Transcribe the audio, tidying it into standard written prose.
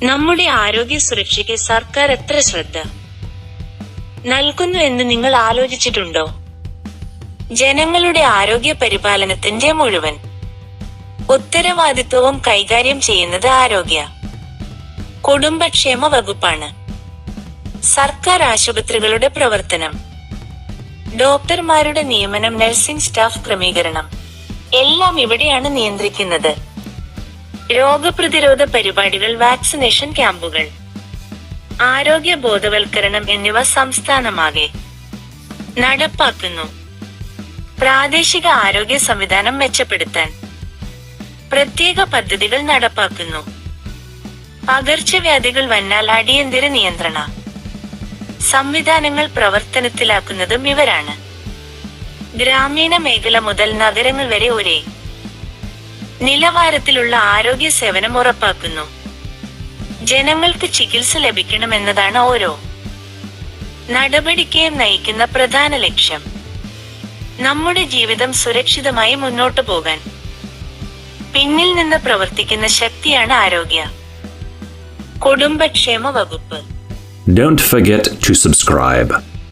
നമ്മുടെ ആരോഗ്യ സുരക്ഷയ്ക്ക് സർക്കാർ എത്ര ശ്രദ്ധ നൽകുന്നു എന്ന് നിങ്ങൾ ആലോചിച്ചിട്ടുണ്ടോ? ജനങ്ങളുടെ ആരോഗ്യ പരിപാലനത്തിന്റെ മുഴുവൻ ഉത്തരവാദിത്വവും കൈകാര്യം ചെയ്യുന്നത് ആരോഗ്യ കുടുംബക്ഷേമ വകുപ്പാണ്. സർക്കാർ ആശുപത്രികളുടെ പ്രവർത്തനം, ഡോക്ടർമാരുടെ നിയമനം, നഴ്സിംഗ് സ്റ്റാഫ് ക്രമീകരണം എല്ലാം ഇവിടെയാണ് നിയന്ത്രിക്കുന്നത്. രോഗപ്രതിരോധ പരിപാടികൾ, വാക്സിനേഷൻ ക്യാമ്പുകൾ, ആരോഗ്യ ബോധവൽക്കരണം എന്നിവ സംസ്ഥാനമാകെ നടപ്പാക്കുന്നു. പ്രാദേശിക ആരോഗ്യ സംവിധാനം മെച്ചപ്പെടുത്താൻ പ്രത്യേക പദ്ധതികൾ നടപ്പാക്കുന്നു. പകർച്ചവ്യാധികൾ വന്നാൽ അടിയന്തര നിയന്ത്രണ സംവിധാനങ്ങൾ പ്രവർത്തനത്തിലാക്കുന്നതും ഇവരാണ്. ഗ്രാമീണ മേഖല മുതൽ നഗരങ്ങൾ വരെ ഒരേ നിലവാരത്തിലുള്ള ആരോഗ്യ സേവനം ഉറപ്പാക്കുന്നു. ജനങ്ങൾക്ക് ചികിത്സ ലഭിക്കണമെന്നതാണ് ഓരോ നടപടിക്കെയും നയിക്കുന്ന പ്രധാന ലക്ഷ്യം. നമ്മുടെ ജീവിതം സുരക്ഷിതമായി മുന്നോട്ടു പോകാൻ പിന്നിൽ നിന്ന് പ്രവർത്തിക്കുന്ന ശക്തിയാണ് ആരോഗ്യ കുടുംബക്ഷേമ വകുപ്പ്. Don't forget to subscribe.